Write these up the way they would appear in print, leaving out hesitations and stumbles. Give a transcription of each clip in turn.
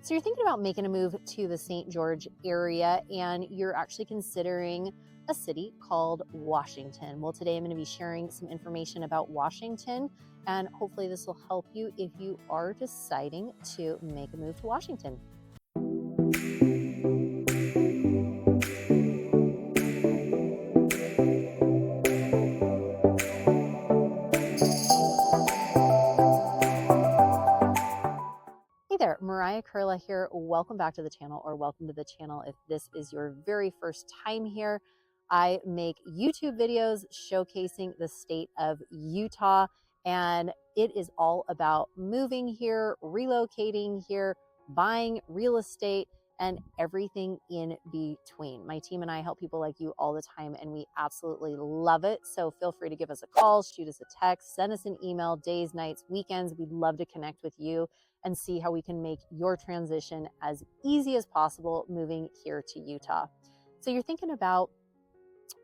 So you're thinking about making a move to the St. George area, and you're actually considering a city called Washington. Well, today I'm going to be sharing some information about Washington, and hopefully this will help you if you are deciding to make a move to Washington. Hey there, Mariah K here. Welcome back to the channel, or welcome to the channel if this is your very first time here. I make YouTube videos showcasing the state of Utah, and it is all about moving here, relocating here, buying real estate, and everything in between. My team and I help people like you all the time, and we absolutely love it. So feel free to give us a call, shoot us a text, send us an email, days, nights, weekends. We'd love to connect with you and see how we can make your transition as easy as possible moving here to Utah. So you're thinking about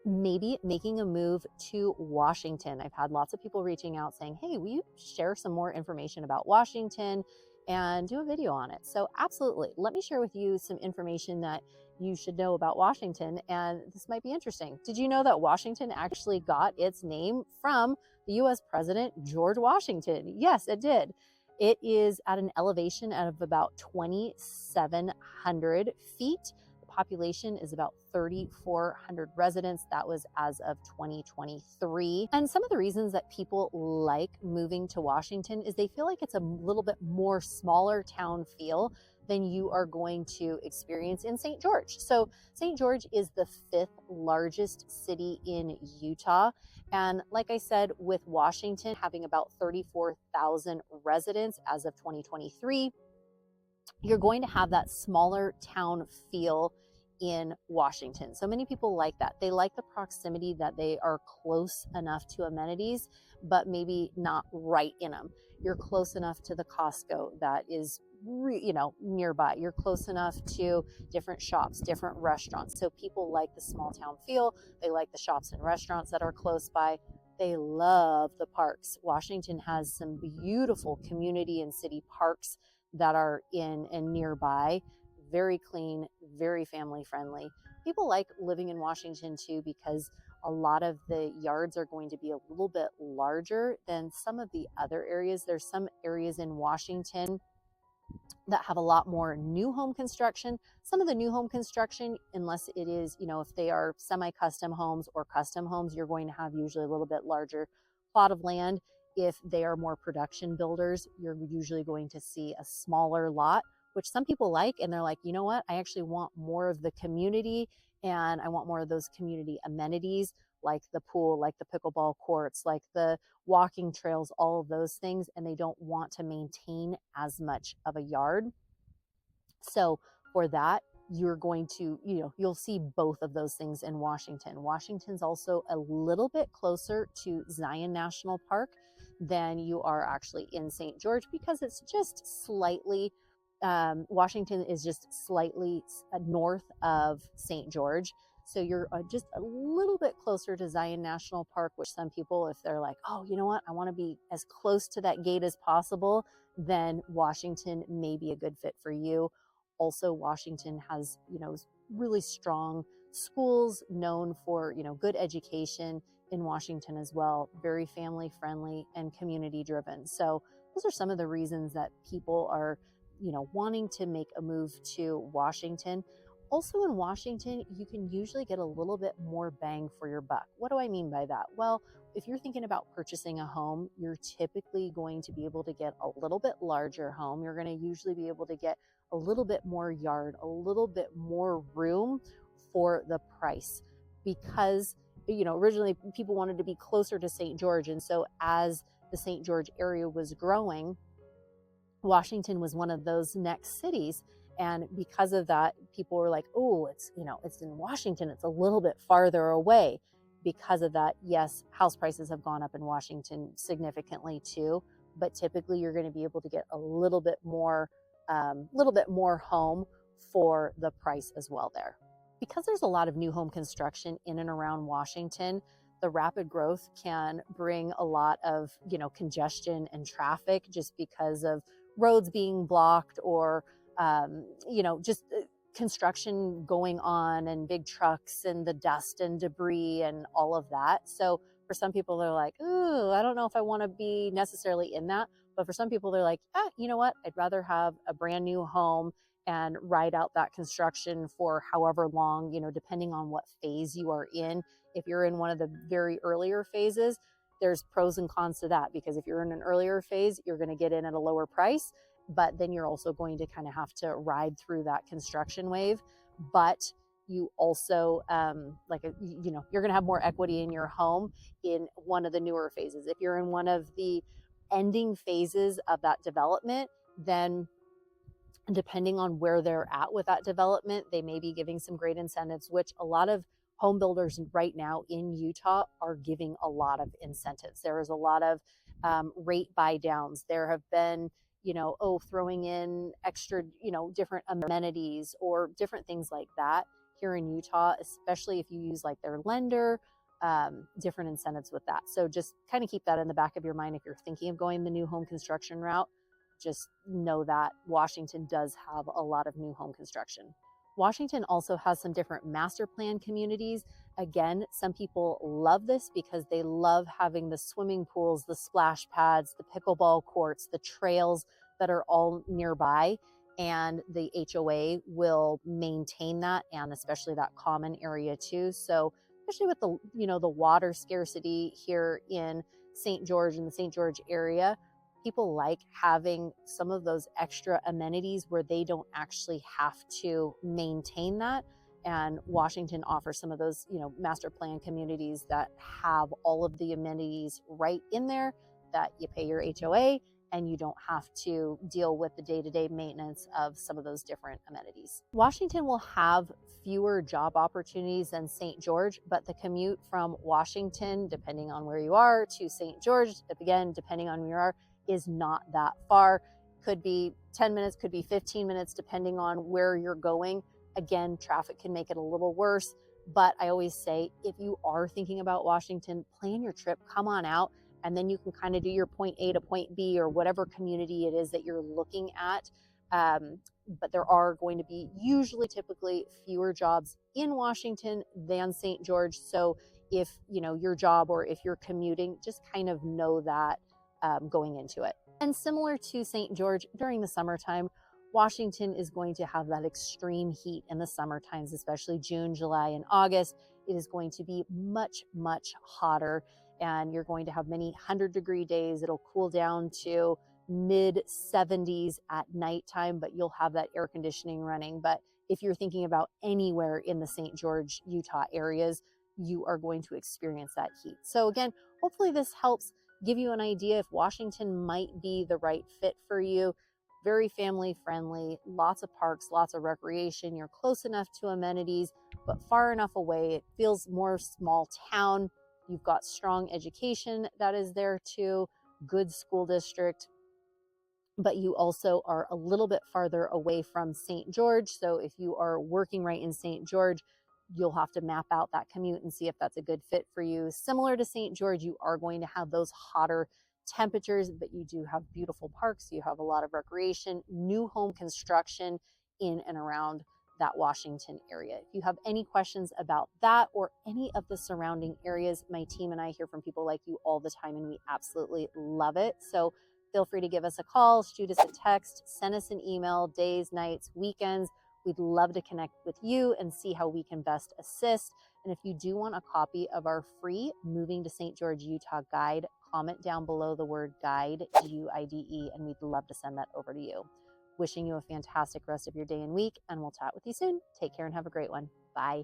maybe making a move to Washington. I've had lots of people reaching out saying, hey, will you share some more information about Washington and do a video on it? So absolutely, let me share with you some information that you should know about Washington, and this might be interesting. Did you know that Washington actually got its name from the US President George Washington? Yes, it did. It is at an elevation of about 2,700 feet. The population is about 3,400 residents. That was as of 2023. And some of the reasons that people like moving to Washington is they feel like it's a little bit more smaller town feel than you are going to experience in St. George. So St. George is the 5th largest city in Utah. And like I said, with Washington having about 34,000 residents as of 2023, you're going to have that smaller town feel in Washington. So many people like that. They like the proximity that they are close enough to amenities, but maybe not right in them. You're close enough to the Costco that is nearby. You're close enough to different shops, different restaurants. So people like the small town feel. They like the shops and restaurants that are close by. They love the parks. Washington has some beautiful community and city parks that are in and nearby. Very clean, very family friendly. People like living in Washington too because a lot of the yards are going to be a little bit larger than some of the other areas. There's some areas in Washington that have a lot more new home construction. Some of the new home construction, unless it is, if they are semi-custom homes or custom homes, you're going to have usually a little bit larger plot of land. If they are more production builders, you're usually going to see a smaller lot, which some people like. And they're like, you know what? I actually want more of the community, and I want more of those community amenities like the pool, like the pickleball courts, like the walking trails, all of those things. And they don't want to maintain as much of a yard. So for that, you're going to, you'll see both of those things in Washington. Washington's also a little bit closer to Zion National Park than you are actually in St. George, because it's just slightly, Washington is just slightly north of St. George. So you're just a little bit closer to Zion National Park, which some people, if they're like, oh, you know what, I want to be as close to that gate as possible, then Washington may be a good fit for you. Also, Washington has, really strong schools known for, good education in Washington as well. Very family friendly and community driven. So those are some of the reasons that people are, wanting to make a move to Washington. Also in Washington, you can usually get a little bit more bang for your buck. What do I mean by that? Well, if you're thinking about purchasing a home, you're typically going to be able to get a little bit larger home. You're going to usually be able to get a little bit more yard, a little bit more room for the price, because, originally people wanted to be closer to St. George. And so as the St. George area was growing, Washington was one of those next cities. And because of that, people were like, oh, it's in Washington. It's a little bit farther away. Because of that, yes, house prices have gone up in Washington significantly too. But typically you're going to be able to get a little bit more home for the price as well there. Because there's a lot of new home construction in and around Washington, the rapid growth can bring a lot of, congestion and traffic just because of roads being blocked or just construction going on and big trucks and the dust and debris and all of that. So for some people, they're like, ooh, I don't know if I want to be necessarily in that. But for some people, they're like, you know what? I'd rather have a brand new home and ride out that construction for however long, depending on what phase you are in. If you're in one of the very earlier phases, there's pros and cons to that, because if you're in an earlier phase, you're going to get in at a lower price, but then you're also going to kind of have to ride through that construction wave. But you also, you're going to have more equity in your home in one of the newer phases. If you're in one of the ending phases of that development, then depending on where they're at with that development, they may be giving some great incentives, which a lot of home builders right now in Utah are giving a lot of incentives. There is a lot of rate buy downs. There have been, throwing in extra, different amenities or different things like that here in Utah, especially if you use like their lender, different incentives with that. So just kind of keep that in the back of your mind if you're thinking of going the new home construction route. Just know that Washington does have a lot of new home construction. Washington also has some different master plan communities. Again, some people love this because they love having the swimming pools, the splash pads, the pickleball courts, the trails that are all nearby. And the HOA will maintain that, and especially that common area too. So especially with the water scarcity here in St. George and the St. George area, people like having some of those extra amenities where they don't actually have to maintain that. And Washington offers some of those, master plan communities that have all of the amenities right in there, that you pay your HOA and you don't have to deal with the day-to-day maintenance of some of those different amenities. Washington will have fewer job opportunities than St. George, but the commute from Washington, depending on where you are, to St. George, again, depending on where you are, is not that far. Could be 10 minutes, could be 15 minutes, depending on where you're going. Again, traffic can make it a little worse, but I always say, if you are thinking about Washington, plan your trip, come on out, and then you can kind of do your point A to point B or whatever community it is that you're looking at. But there are going to be typically fewer jobs in Washington than St. George. So if, your job or if you're commuting, just kind of know that going into it. And similar to St. George, during the summertime, Washington is going to have that extreme heat in the summer times, especially June, July, and August. It is going to be much, much hotter, and you're going to have many 100-degree days. It'll cool down to mid 70s at nighttime, but you'll have that air conditioning running. But if you're thinking about anywhere in the St. George, Utah areas, you are going to experience that heat. So again, hopefully this helps give you an idea if Washington might be the right fit for you. Very family friendly, lots of parks, lots of recreation. You're close enough to amenities, but far enough away. It feels more small town. You've got strong education that is there too, good school district, but you also are a little bit farther away from St. George. So if you are working right in St. George, you'll have to map out that commute and see if that's a good fit for you. Similar to St. George, you are going to have those hotter temperatures, but you do have beautiful parks. You have a lot of recreation, new home construction in and around that Washington area. If you have any questions about that or any of the surrounding areas, my team and I hear from people like you all the time, and we absolutely love it. So feel free to give us a call, shoot us a text, send us an email, days, nights, weekends. We'd love to connect with you and see how we can best assist. And if you do want a copy of our free Moving to St. George, Utah guide, comment down below the word guide, Guide, and we'd love to send that over to you. Wishing you a fantastic rest of your day and week, and we'll chat with you soon. Take care and have a great one. Bye.